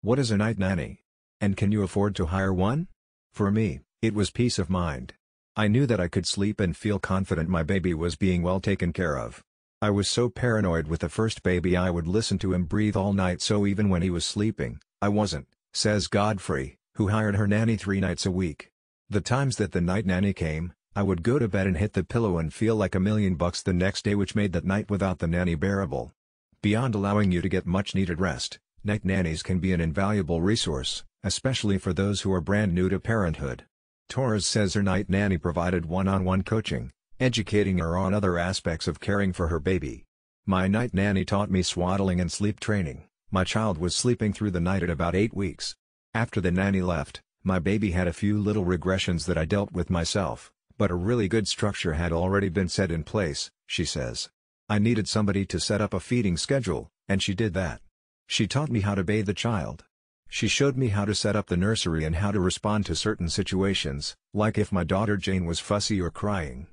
What is a night nanny? And can you afford to hire one? For me, it was peace of mind. I knew that I could sleep and feel confident my baby was being well taken care of. I was so paranoid with the first baby I would listen to him breathe all night, so even when he was sleeping, I wasn't, says Godfrey, who hired her nanny 3 nights a week. The times that the night nanny came, I would go to bed and hit the pillow and feel like $1,000,000 the next day, which made that night without the nanny bearable. Beyond allowing you to get much needed rest, night nannies can be an invaluable resource, especially for those who are brand new to parenthood. Torres says her night nanny provided one-on-one coaching, educating her on other aspects of caring for her baby. My night nanny taught me swaddling and sleep training. My child was sleeping through the night at about 8 weeks. After the nanny left, my baby had a few little regressions that I dealt with myself, but a really good structure had already been set in place, she says. I needed somebody to set up a feeding schedule, and she did that. She taught me how to bathe the child. She showed me how to set up the nursery and how to respond to certain situations, like if my daughter Jane was fussy or crying.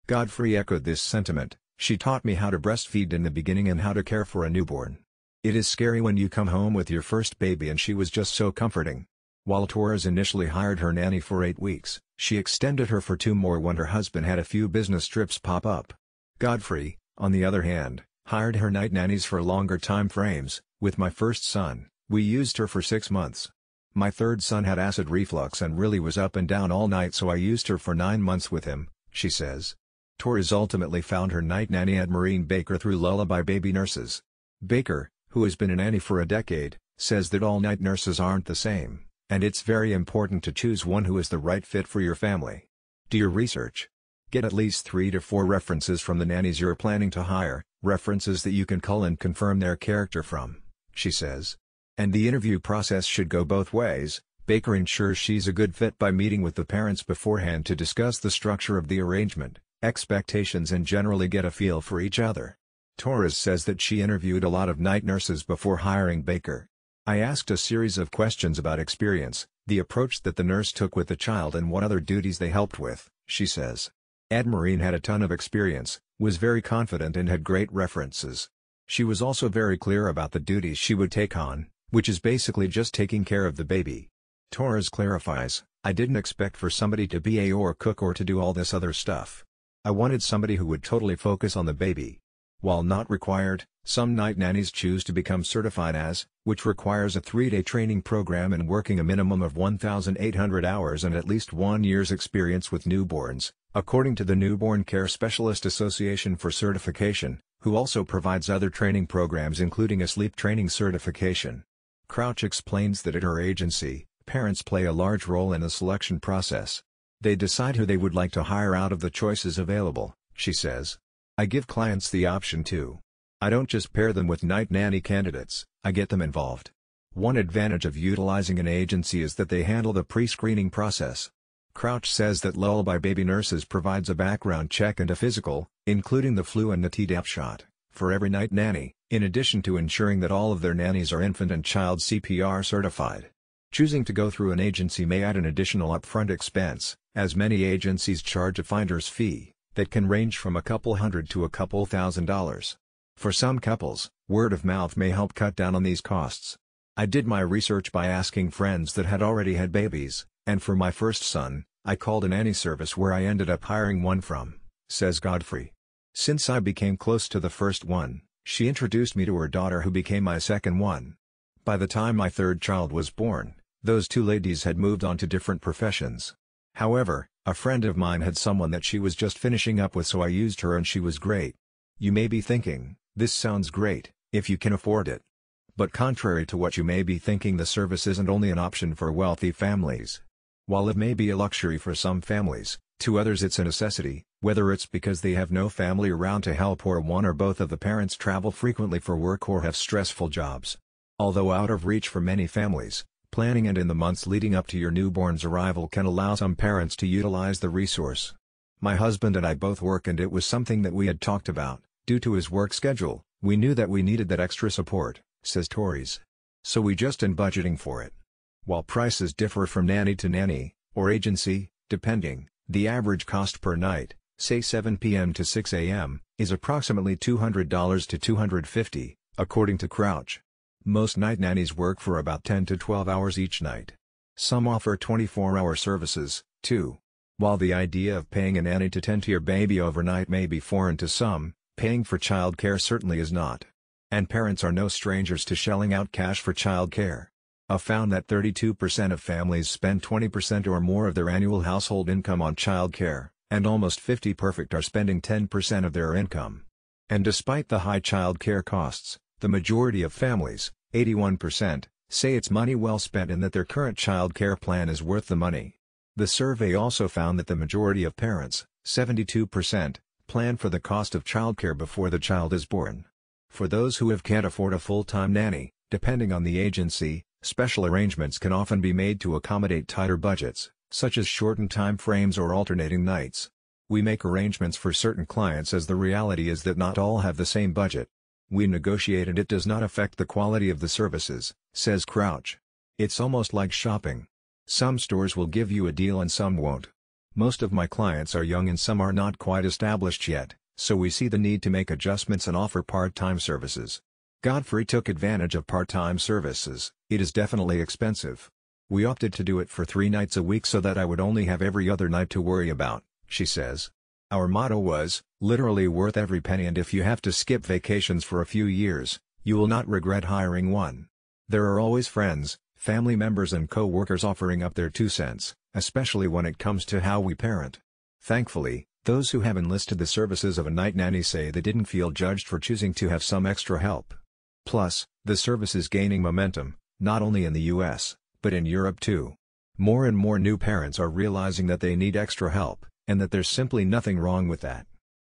Godfrey echoed this sentiment. She taught me how to breastfeed in the beginning and how to care for a newborn. It is scary when you come home with your first baby, and she was just so comforting. While Torres initially hired her nanny for 8 weeks, she extended her for 2 more when her husband had a few business trips pop up. Godfrey, on the other hand, hired her night nannies for longer time frames. With my first son, we used her for 6 months. My third son had acid reflux and really was up and down all night, so I used her for 9 months with him, she says. Torres ultimately found her night nanny Anne-Marie Baker through Lullaby Baby Nurses. Baker, who has been a nanny for a decade, says that all night nurses aren't the same, and it's very important to choose one who is the right fit for your family. Do your research. Get at least 3 to 4 references from the nannies you're planning to hire, references that you can call and confirm their character from, she says. And the interview process should go both ways. Baker ensures she's a good fit by meeting with the parents beforehand to discuss the structure of the arrangement, expectations, and generally get a feel for each other. Torres says that she interviewed a lot of night nurses before hiring Baker. I asked a series of questions about experience, the approach that the nurse took with the child, and what other duties they helped with, she says. Anne-Marie had a ton of experience, was very confident, and had great references. She was also very clear about the duties she would take on, which is basically just taking care of the baby. Torres clarifies, I didn't expect for somebody to be or cook or to do all this other stuff. I wanted somebody who would totally focus on the baby. While not required, some night nannies choose to become certified as, which requires a 3-day training program and working a minimum of 1,800 hours and at least 1 year's experience with newborns, according to the Newborn Care Specialist Association for certification, who also provides other training programs including a sleep training certification. Crouch explains that at her agency, parents play a large role in the selection process. They decide who they would like to hire out of the choices available, she says. I give clients the option too. I don't just pair them with night nanny candidates, I get them involved. One advantage of utilizing an agency is that they handle the pre-screening process. Crouch says that Lullaby Baby Nurses provides a background check and a physical, including the flu and the Tdap shot, for every night nanny, in addition to ensuring that all of their nannies are infant and child CPR certified. Choosing to go through an agency may add an additional upfront expense, as many agencies charge a finder's fee that can range from a couple $100 to a couple $1,000. For some couples, word of mouth may help cut down on these costs. I did my research by asking friends that had already had babies, and for my first son, I called a nanny service where I ended up hiring one from, says Godfrey. Since I became close to the first one, she introduced me to her daughter, who became my second one. By the time my third child was born, those 2 ladies had moved on to different professions. However, a friend of mine had someone that she was just finishing up with, so I used her and she was great. You may be thinking, this sounds great, if you can afford it. But contrary to what you may be thinking, the service isn't only an option for wealthy families. While it may be a luxury for some families, to others it's a necessity, whether it's because they have no family around to help, or one or both of the parents travel frequently for work or have stressful jobs. Although out of reach for many families, planning and in the months leading up to your newborn's arrival can allow some parents to utilize the resource. My husband and I both work, and it was something that we had talked about. Due to his work schedule, we knew that we needed that extra support, says Torres. So we just in budgeting for it. While prices differ from nanny to nanny, or agency, depending, the average cost per night, say 7 p.m. to 6 a.m., is approximately $200 to $250, according to Crouch. Most night nannies work for about 10 to 12 hours each night. Some offer 24-hour services, too. While the idea of paying a nanny to tend to your baby overnight may be foreign to some, paying for childcare certainly is not. And parents are no strangers to shelling out cash for childcare. I found that 32% of families spend 20% or more of their annual household income on childcare, and almost 50% are spending 10% of their income. And despite the high childcare costs, the majority of families, 81%, say it's money well spent and that their current childcare plan is worth the money. The survey also found that the majority of parents, 72%, plan for the cost of childcare before the child is born. For those who can't afford a full-time nanny, depending on the agency, special arrangements can often be made to accommodate tighter budgets, such as shortened time frames or alternating nights. We make arrangements for certain clients as the reality is that not all have the same budget. We negotiate and it does not affect the quality of the services, says Crouch. It's almost like shopping. Some stores will give you a deal and some won't. Most of my clients are young and some are not quite established yet, so we see the need to make adjustments and offer part-time services. Godfrey took advantage of part-time services. It is definitely expensive. We opted to do it for 3 nights a week so that I would only have every other night to worry about, she says. Our motto was, literally worth every penny, and if you have to skip vacations for a few years, you will not regret hiring one. There are always friends, family members and co-workers offering up their 2 cents, especially when it comes to how we parent. Thankfully, those who have enlisted the services of a night nanny say they didn't feel judged for choosing to have some extra help. Plus, the service is gaining momentum, not only in the US, but in Europe too. More and more new parents are realizing that they need extra help, and that there's simply nothing wrong with that.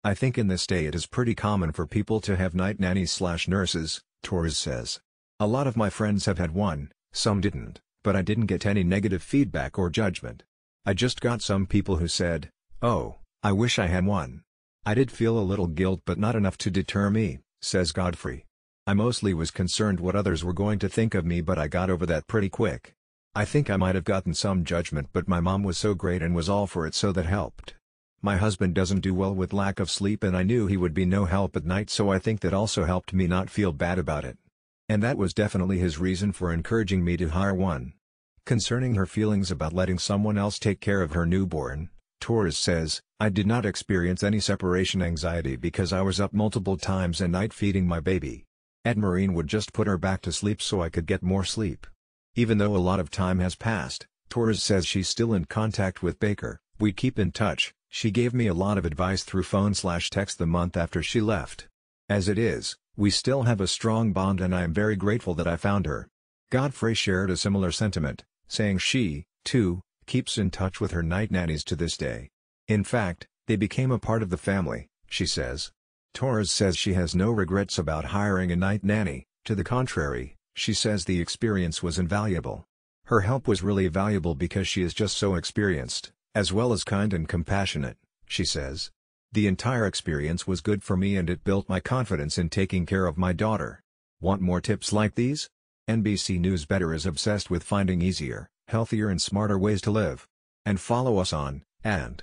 I think in this day it is pretty common for people to have night nannies/nurses, Torres says. A lot of my friends have had one, some didn't, but I didn't get any negative feedback or judgment. I just got some people who said, "Oh, I wish I had one." I did feel a little guilt but not enough to deter me, says Godfrey. I mostly was concerned what others were going to think of me, but I got over that pretty quick. I think I might have gotten some judgment, but my mom was so great and was all for it, so that helped. My husband doesn't do well with lack of sleep and I knew he would be no help at night, so I think that also helped me not feel bad about it. And that was definitely his reason for encouraging me to hire one. Concerning her feelings about letting someone else take care of her newborn, Torres says, I did not experience any separation anxiety because I was up multiple times a night feeding my baby. Ed Marine would just put her back to sleep so I could get more sleep. Even though a lot of time has passed, Torres says she's still in contact with Baker. We keep in touch. She gave me a lot of advice through phone/text the month after she left. As it is, we still have a strong bond and I am very grateful that I found her. Godfrey shared a similar sentiment, saying she, too, keeps in touch with her night nannies to this day. In fact, they became a part of the family, she says. Torres says she has no regrets about hiring a night nanny. To the contrary, she says the experience was invaluable. Her help was really valuable because she is just so experienced, as well as kind and compassionate, she says. The entire experience was good for me and it built my confidence in taking care of my daughter. Want more tips like these? NBC News Better is obsessed with finding easier, healthier and smarter ways to live. And follow us on, and